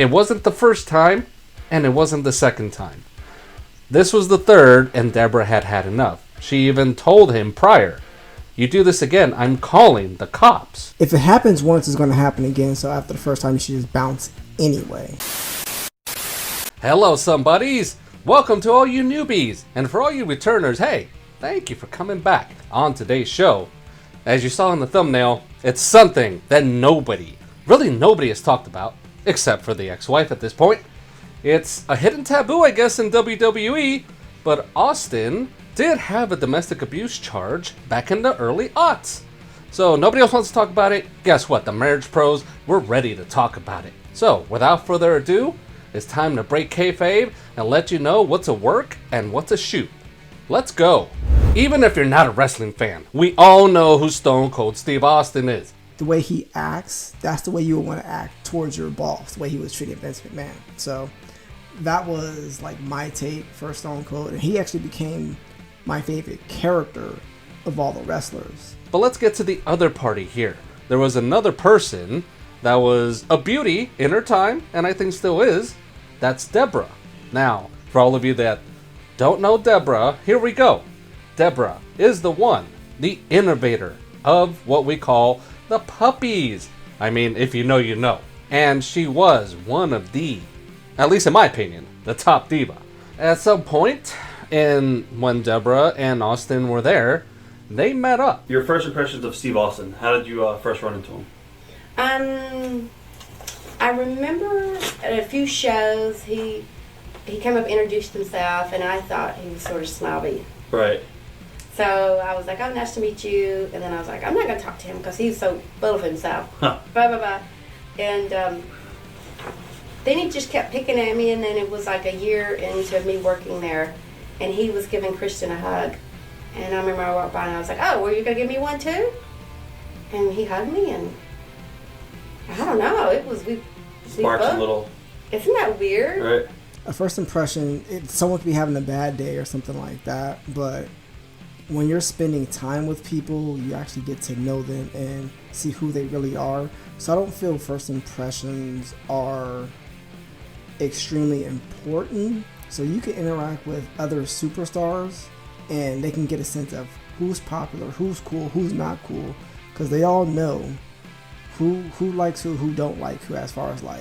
It wasn't the first time, and it wasn't the second time. This was the third, and Deborah had had enough. She even told him prior, "You do this again, I'm calling the cops." If it happens once, it's going to happen again. So after the first time, you should just bounce anyway. Hello, somebodies! Welcome to all you newbies, and for all you returners, hey, thank you for coming back on today's show. As you saw in the thumbnail, it's something that nobody has talked about, except for the ex-wife at this point. It's a hidden taboo, I guess, in WWE, but Austin did have a domestic abuse charge back in the early aughts. So nobody else wants to talk about it. Guess what? The marriage pros, we're ready to talk about it. So without further ado, it's time to break kayfabe and let you know what's a work and what's a shoot. Let's go. Even if you're not a wrestling fan, we all know who Stone Cold Steve Austin is. The way he acts, that's the way you would want to act towards your boss, the way he was treating Vince McMahon. So that was like my take for Stone Cold, and he actually became my favorite character of all the wrestlers. But let's get to the other party here. There was another person that was a beauty in her time, and I think still is. That's Deborah. Now, for all of you that don't know Deborah, here we go. Deborah is the one, the innovator of what we call the puppies. I mean, if you know, you know. And she was one of the, at least in my opinion, the top diva. At some point, when Deborah and Austin were there, they met up. Your first impressions of Steve Austin, how did you first run into him? I remember at a few shows he came up, introduced himself, and I thought he was sort of snobby. Right. So I was like, "Oh, nice to meet you," and then I was like, "I'm not going to talk to him because he's so full of himself." Blah blah blah, and then he just kept picking at me, and then it was like a year into me working there, and he was giving Kristen a hug, and I remember I walked by and I was like, "Oh, were you going to give me one too?" And he hugged me, and I don't know, it was we sparks a little. Isn't that weird? Right. A first impression, someone could be having a bad day or something like that, but when you're spending time with people, you actually get to know them and see who they really are. So I don't feel first impressions are extremely important. So you can interact with other superstars and they can get a sense of who's popular, who's cool, who's not cool, because they all know who likes who don't like who, as far as like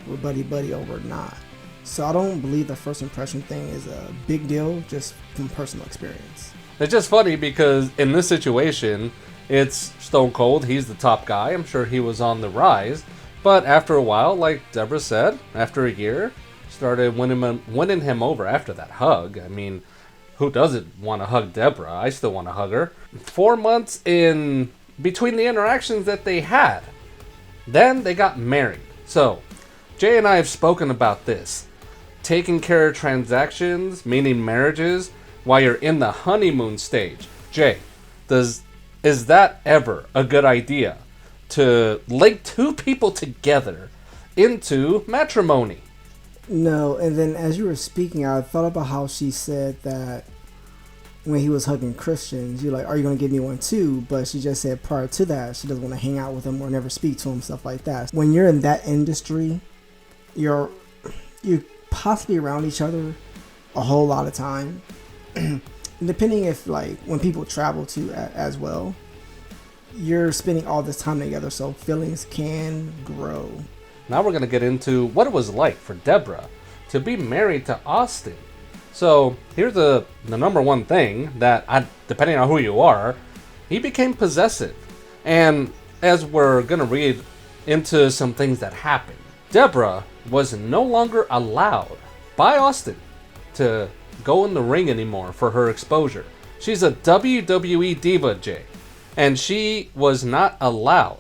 we're buddy or we're not. So I don't believe the first impression thing is a big deal, just from personal experience. It's just funny because in this situation, it's Stone Cold. He's the top guy. I'm sure he was on the rise. But after a while, like Deborah said, after a year, started winning him over after that hug. I mean, who doesn't want to hug Deborah? I still want to hug her. 4 months in between the interactions that they had, then they got married. So, Jay and I have spoken about this. Taking care of transactions, meaning marriages, while you're in the honeymoon stage. Jay, is that ever a good idea to link two people together into matrimony? No, and then as you were speaking, I thought about how she said that when he was hugging Christians, you're like, "Are you going to give me one too?" But she just said prior to that, she doesn't want to hang out with him or never speak to him, stuff like that. When you're in that industry, you're possibly around each other a whole lot of time. Depending if, like, when people travel too as well, you're spending all this time together, so feelings can grow. Now we're going to get into what it was like for Deborah to be married to Austin. So here's the number one thing that, depending on who you are, he became possessive. And as we're going to read into some things that happened, Deborah was no longer allowed by Austin to go in the ring anymore for her exposure. She's a WWE diva, Jay, and she was not allowed.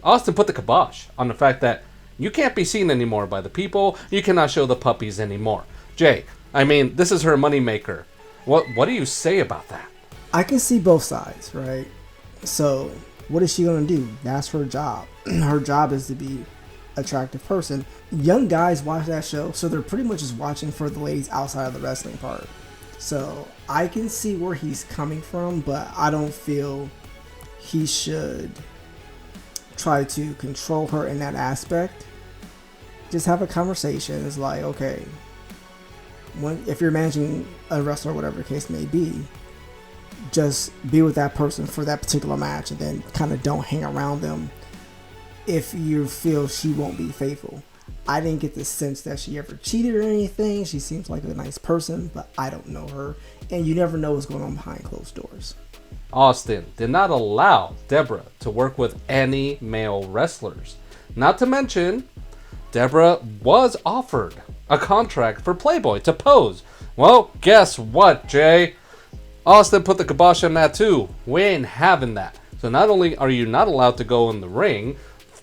Austin put the kibosh on the fact that you can't be seen anymore by the people. You cannot show the puppies anymore. Jay, I mean, this is her moneymaker. What do you say about that? I can see both sides, right? So what is she going to do? That's her job. Her job is to be attractive person. Young guys watch that show, so they're pretty much just watching for the ladies outside of the wrestling part. So I can see where he's coming from, but I don't feel he should try to control her in that aspect. just have a conversation. It's like, okay, if you're managing a wrestler, whatever the case may be, just be with that person for that particular match, and then kind of don't hang around them if you feel she won't be faithful. I didn't get the sense that she ever cheated or anything. She seems like a nice person, but I don't know her, and you never know what's going on behind closed doors. Austin did not allow Deborah to work with any male wrestlers. Not to mention, Deborah was offered a contract for Playboy to pose. Well, guess what, Jay? Austin put the kibosh on that too. We ain't having that. So not only are you not allowed to go in the ring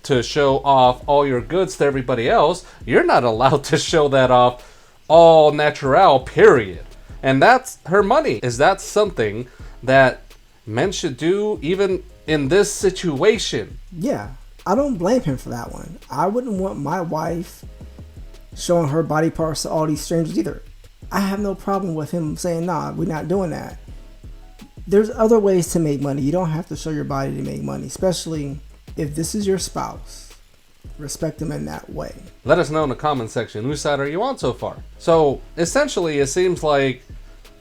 to show off all your goods to everybody else, you're not allowed to show that off all natural, period. And that's her money. Is that something that men should do even in this situation? Yeah, I don't blame him for that one. I wouldn't want my wife showing her body parts to all these strangers either. I have no problem with him saying, nah, we're not doing that. There's other ways to make money. You don't have to show your body to make money, especially if this is your spouse. Respect them in that way. Let us know in the comment section, whose side are you on so far? So essentially, it seems like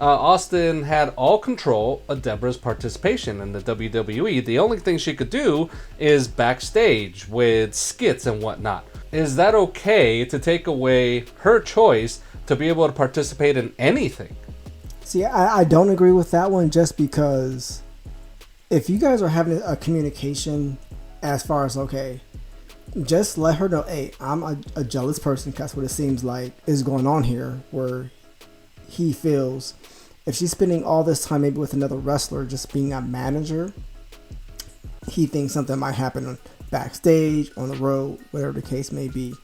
Austin had all control of Deborah's participation in the WWE. The only thing she could do is backstage with skits and whatnot. Is that okay to take away her choice to be able to participate in anything? See, I don't agree with that one, just because if you guys are having a communication as far as, okay, just let her know, hey, I'm a jealous person, that's what it seems like is going on here, where he feels if she's spending all this time maybe with another wrestler just being a manager, he thinks something might happen backstage, on the road, whatever the case may be.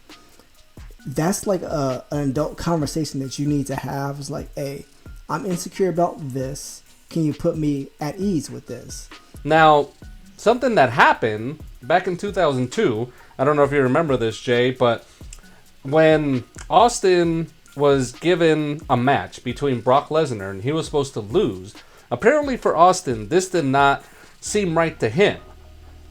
That's like an adult conversation that you need to have. It's like, hey, I'm insecure about this. Can you put me at ease with this? Now, something that happened back in 2002, I don't know if you remember this, Jay, but when Austin was given a match between Brock Lesnar and he was supposed to lose, apparently for Austin, this did not seem right to him.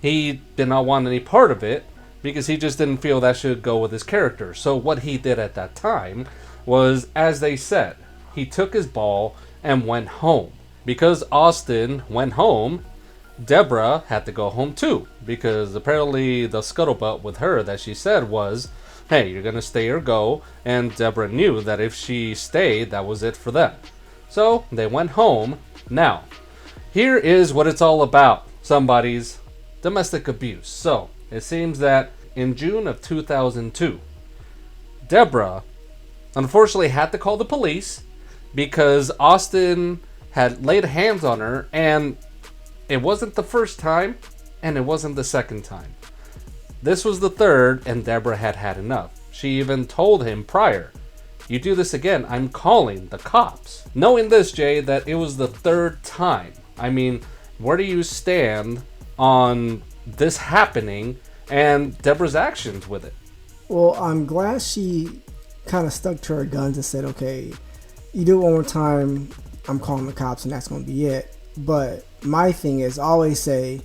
He did not want any part of it because he just didn't feel that should go with his character. So what he did at that time was, as they said, he took his ball and went home. Because Austin went home, Deborah had to go home too, because apparently the scuttlebutt with her that she said was, hey, you're going to stay or go, and Deborah knew that if she stayed, that was it for them. So they went home. Now, here is what it's all about, somebody's domestic abuse. So it seems that in June of 2002, Deborah unfortunately had to call the police because Austin had laid hands on her, and it wasn't the first time, and it wasn't the second time. This was the third, and Deborah had had enough. She even told him prior, you do this again, I'm calling the cops. Knowing this, Jay, that it was the third time. I mean, where do you stand on this happening and Deborah's actions with it? Well, I'm glad she kind of stuck to her guns and said, okay, you do it one more time, I'm calling the cops, and that's going to be it. But my thing is, I always say,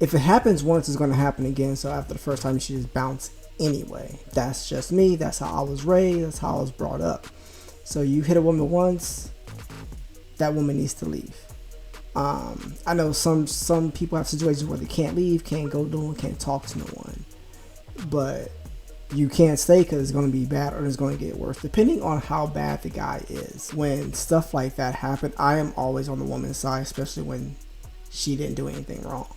if it happens once, it's going to happen again. So after the first time, you should just bounce anyway. That's just me. That's how I was raised. That's how I was brought up. So you hit a woman once, that woman needs to leave. I know some people have situations where they can't leave, can't go to one, can't talk to no one. But you can't stay because it's going to be bad or it's going to get worse, depending on how bad the guy is. When stuff like that happen, I am always on the woman's side, especially when she didn't do anything wrong.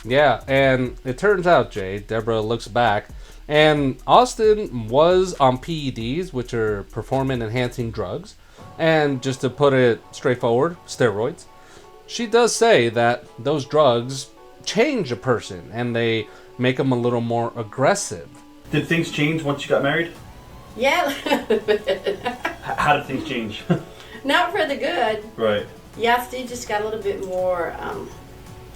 Yeah, and it turns out, Jay, Deborah looks back, and Austin was on PEDs, which are performance-enhancing drugs, and just to put it straightforward, steroids. She does say that those drugs change a person, and they make them a little more aggressive. Did things change once you got married? Yeah. How did things change? Not for the good. Right. Yeah, Steve just got a little bit more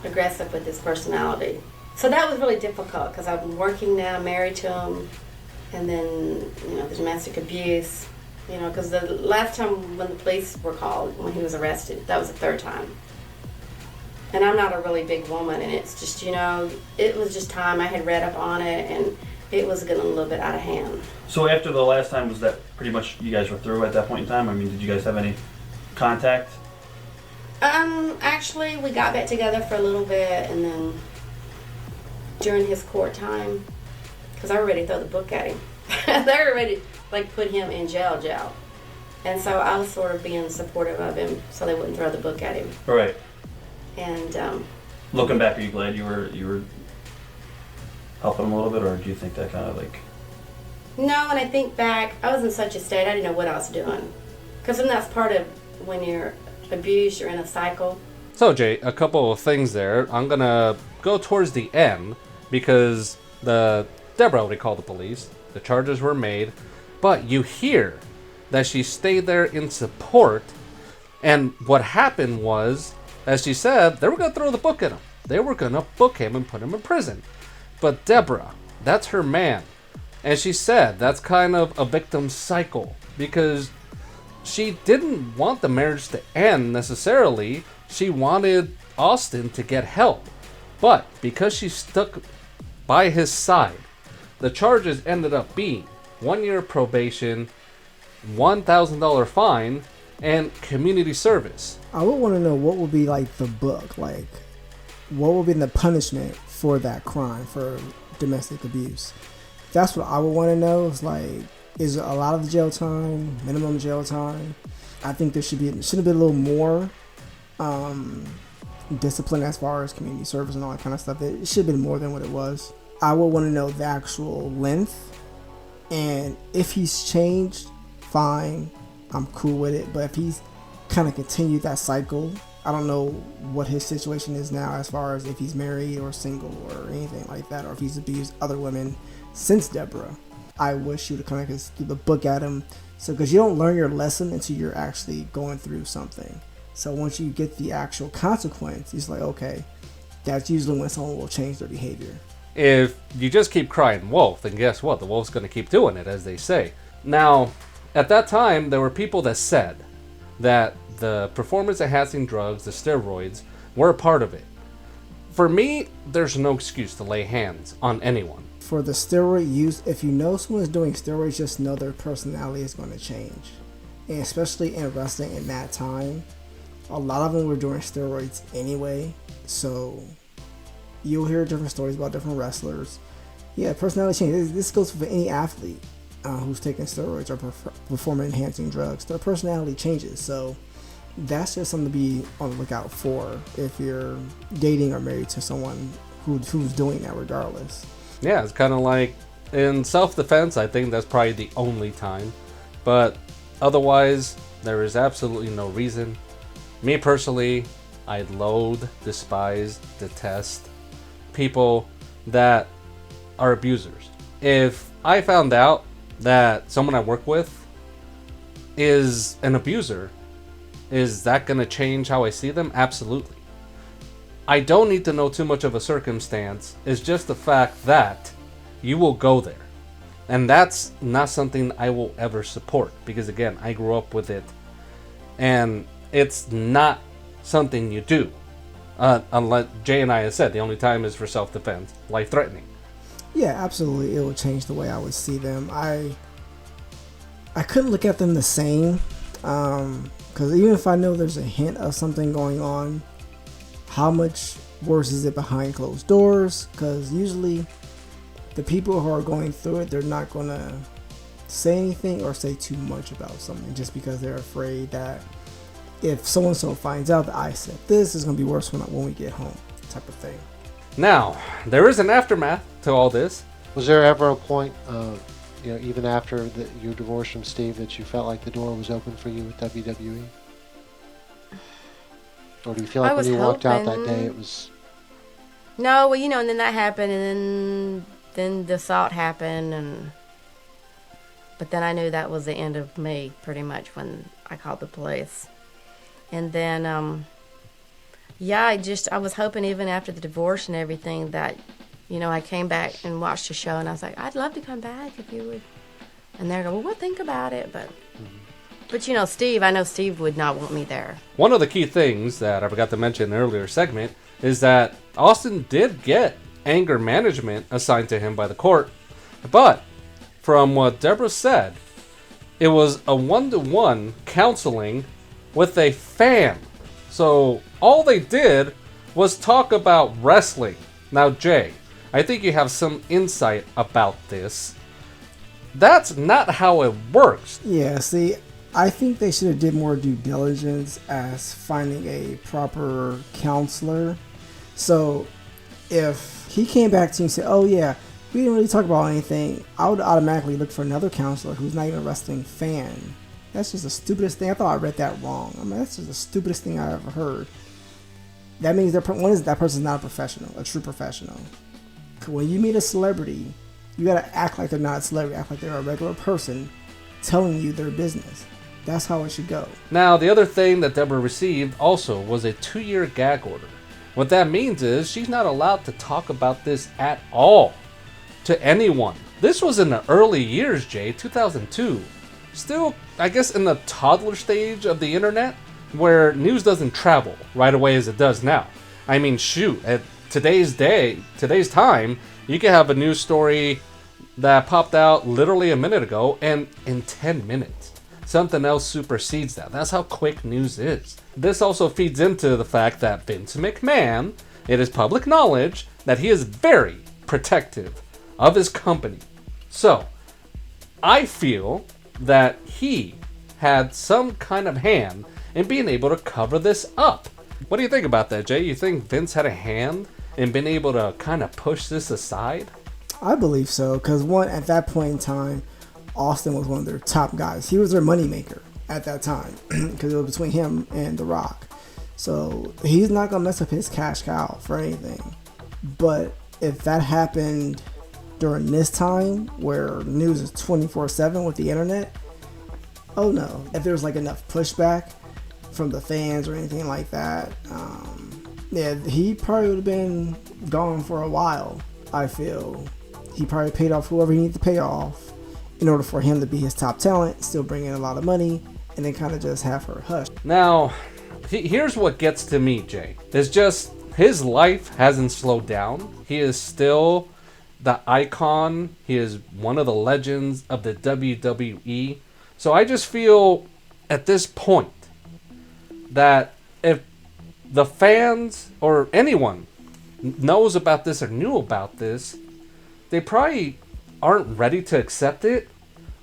aggressive with his personality. So that was really difficult because I'm working now, married to him, and then, there's domestic abuse, because the last time when the police were called, when he was arrested, that was the third time. And I'm not a really big woman, and it's just, it was just time. I had read up on it, and it was getting a little bit out of hand. So after the last time, was that pretty much you guys were through at that point in time? I mean, did you guys have any contact? Actually, we got back together for a little bit, and then during his court time, because I was ready to throw the book at him. They were ready to, like, put him in jail. And so I was sort of being supportive of him so they wouldn't throw the book at him. Right. And looking back, are you glad you were helping him a little bit, or do you think that kind of like... No, when I think back, I was in such a state, I didn't know what I was doing. Because then that's part of when you're abused, you're in a cycle. So, Jay, a couple of things there. I'm going to go towards the end because Deborah already called the police. The charges were made. But you hear that she stayed there in support. And what happened was, as she said, they were going to throw the book at him. They were going to book him and put him in prison. But Deborah, that's her man. And she said that's kind of a victim cycle because she didn't want the marriage to end necessarily. She wanted Austin to get help. But because she stuck by his side, the charges ended up being 1 year probation, $1,000 fine, and community service. I would want to know what would be like the book, like what would be the punishment for that crime, for domestic abuse. That's what I would want to know. Is like, is a lot of the jail time, minimum jail time? I think there should have been a little more discipline as far as community service and all that kind of stuff. It should have been more than what it was. I would want to know the actual length, and if he's changed, fine, I'm cool with it. But if he's kind of continued that cycle, I don't know what his situation is now as far as if he's married or single or anything like that, or if he's abused other women since Deborah. I wish you would kind of give the book at him, so because you don't learn your lesson until you're actually going through something. So once you get the actual consequence, it's like, okay, that's usually when someone will change their behavior. If you just keep crying wolf, then guess what? The wolf's going to keep doing it, as they say. Now, at that time, there were people that said that the performance-enhancing drugs, the steroids, were a part of it. For me, there's no excuse to lay hands on anyone. For the steroid use, if you know someone's doing steroids, just know their personality is going to change. And especially in wrestling in that time, a lot of them were doing steroids anyway. So you'll hear different stories about different wrestlers. Yeah, personality change. This goes for any athlete who's taking steroids or performance-enhancing drugs. Their personality changes. So that's just something to be on the lookout for if you're dating or married to someone who's doing that regardless. Yeah, it's kind of like in self-defense, I think that's probably the only time. But otherwise, there is absolutely no reason. Me personally, I loathe, despise, detest people that are abusers. If I found out that someone I work with is an abuser, is that going to change how I see them? Absolutely. I don't need to know too much of a circumstance. It's just the fact that you will go there. And that's not something I will ever support. Because again, I grew up with it. And it's not something you do. Unless Jay and I have said, the only time is for self-defense. Life-threatening. Yeah, absolutely. It will change the way I would see them. I couldn't look at them the same. Because even if I know there's a hint of something going on, how much worse is it behind closed doors? Because usually the people who are going through it, they're not going to say anything or say too much about something just because they're afraid that if so-and-so finds out that I said this, is going to be worse when we get home, type of thing. Now, there is an aftermath to all this. Was there ever a point, even after your divorce from Steve, that you felt like the door was open for you with WWE? Or do you feel like when you walked out that day it was... No, well, and then that happened, and then the assault happened, but then I knew that was the end of me, pretty much, when I called the police. And then, I was hoping even after the divorce and everything that, I came back and watched the show, and I was like, I'd love to come back if you would. And they're going, well, we'll think about it, but... Mm-hmm. But Steve, I know Steve would not want me there. One of the key things that I forgot to mention in the earlier segment is that Austin did get anger management assigned to him by the court, But from what Deborah said, it was a one-to-one counseling with a fan. So all they did was talk about wrestling. Now, Jay, I think you have some insight about this. That's not how it works. Yeah, see, I think they should have did more due diligence as finding a proper counselor. So if he came back to you and said, oh yeah, we didn't really talk about anything, I would automatically look for another counselor who's not even a wrestling fan. That's just the stupidest thing. I thought I read that wrong. I mean, that's just the stupidest thing I ever heard. That means that person's not a professional, a true professional. When you meet a celebrity, you gotta act like they're not a celebrity, act like they're a regular person telling you their business. That's how it should go. Now, the other thing that Deborah received also was a 2-year gag order. What that means is she's not allowed to talk about this at all to anyone. This was in the early years, Jay, 2002. Still, I guess, in the toddler stage of the internet, where news doesn't travel right away as it does now. I mean, shoot, at today's time, you can have a news story that popped out literally a minute ago, and in 10 minutes, something else supersedes that. That's how quick news is. This also feeds into the fact that Vince McMahon, it is public knowledge that he is very protective of his company. So, I feel that he had some kind of hand in being able to cover this up. What do you think about that, Jay? You think Vince had a hand in being able to kind of push this aside? I believe so, because at that point in time, Austin was one of their top guys. He was their moneymaker at that time, because it was between him and The Rock. So he's not going to mess up his cash cow for anything. But if that happened during this time, where news is 24/7 with the internet, oh no. If there was like enough pushback from the fans or anything like that, yeah, he probably would have been gone for a while, I feel. He probably paid off whoever he needed to pay off in order for him to be his top talent, still bring in a lot of money, and then kind of just have her hush. Now, here's what gets to me, Jay. It's just his life hasn't slowed down. He is still the icon. He is one of the legends of the WWE. So I just feel at this point that if the fans or anyone knows about this or knew about this, they probably aren't ready to accept it,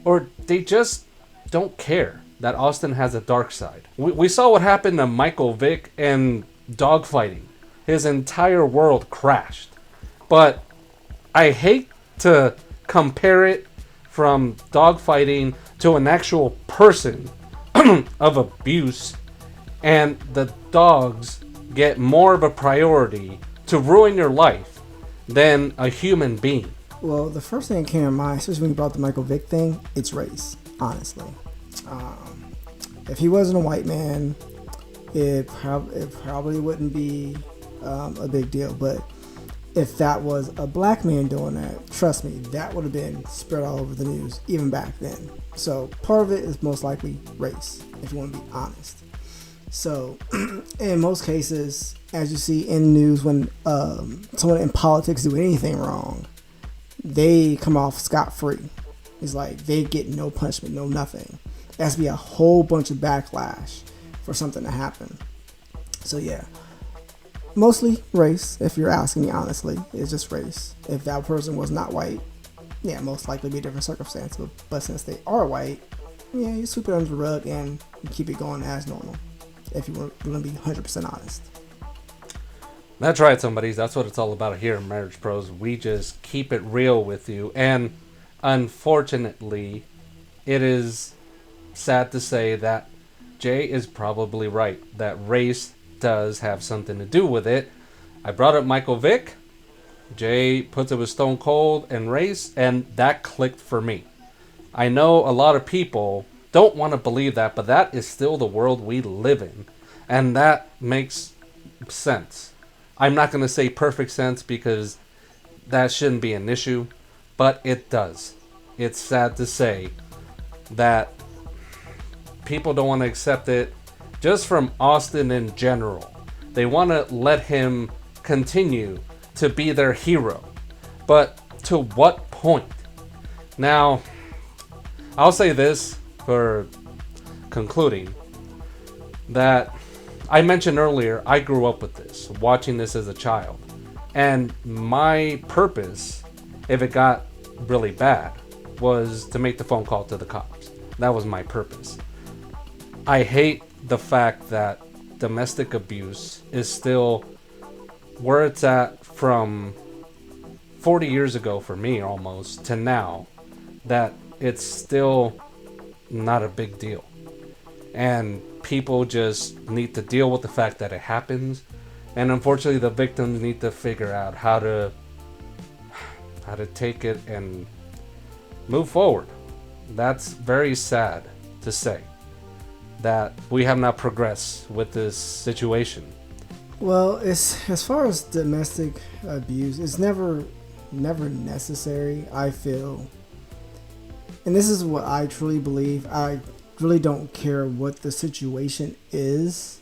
or they just don't care that Austin has a dark side. We saw what happened to Michael Vick and dogfighting. His entire world crashed. But I hate to compare it from dogfighting to an actual person of abuse, and the dogs get more of a priority to ruin your life than a human being. Well, the first thing that came to mind, especially when you brought the Michael Vick thing, it's race, honestly. If he wasn't a white man, it probably wouldn't be a big deal. But if that was a black man doing that, trust me, that would have been spread all over the news, even back then. So part of it is most likely race, if you want to be honest. So in most cases, as you see in news, when someone in politics do anything wrong, they come off scot-free. It's like they get no punishment, no nothing. There has to be a whole bunch of backlash for something to happen. So yeah, mostly race, if you're asking me honestly. It's just race. If that person was not white, yeah, most likely be a different circumstance. But since they are white, yeah, you sweep it under the rug and you keep it going as normal, if you were going to be 100% honest. That's right, somebody. That's what it's all about here in Marriage Pros. We just keep it real with you. And unfortunately, it is sad to say that Jay is probably right, that race does have something to do with it. I brought up Michael Vick. Jay puts it with Stone Cold and race, and that clicked for me. I know a lot of people don't want to believe that, but that is still the world we live in, and that makes sense. I'm not going to say perfect sense because that shouldn't be an issue, but it does. It's sad to say that people don't want to accept it just from Austin in general. They want to let him continue to be their hero. But to what point? Now, I'll say this for concluding, that I mentioned earlier, I grew up with this, watching this as a child. And my purpose, if it got really bad, was to make the phone call to the cops. That was my purpose. I hate the fact that domestic abuse is still where it's at from 40 years ago for me almost to now, that it's still not a big deal. And people just need to deal with the fact that it happens. And unfortunately, the victims need to figure out how to take it and move forward. That's very sad to say, that we have not progressed with this situation. Well, as far as domestic abuse, it's never necessary, I feel. And this is what I truly believe. I really don't care what the situation is.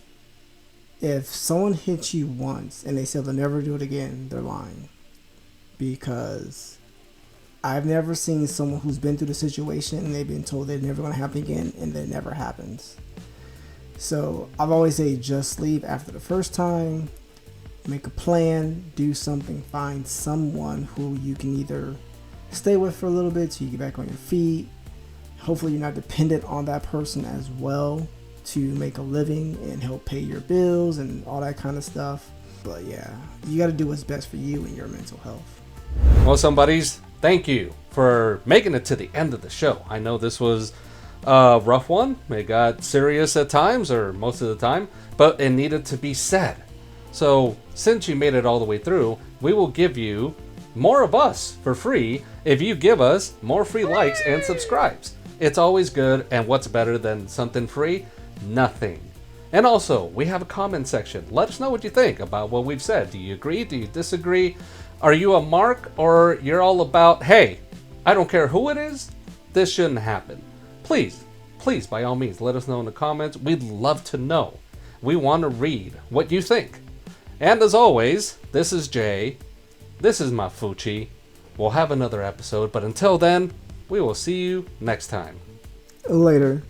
If someone hits you once and they say they'll never do it again, they're lying. Because I've never seen someone who's been through the situation and they've been told they're never going to happen again, and then it never happens. So I've always said just leave after the first time, make a plan, do something, find someone who you can either stay with for a little bit so you get back on your feet. Hopefully you're not dependent on that person as well to make a living and help pay your bills and all that kind of stuff. But yeah, you got to do what's best for you and your mental health. Well, some buddies, thank you for making it to the end of the show. I know this was a rough one. It got serious at times, or most of the time, but it needed to be said. So since you made it all the way through, we will give you more of us for free if you give us more free likes and subscribes. It's always good, and what's better than something free? Nothing. And also, we have a comment section. Let us know what you think about what we've said. Do you agree? Do you disagree? Are you a mark, or you're all about, hey, I don't care who it is, this shouldn't happen? Please, by all means, let us know in the comments. We'd love to know. We want to read what you think. And as always, this is Jay. This is Mafuchi. We'll have another episode, but until then, we will see you next time. Later.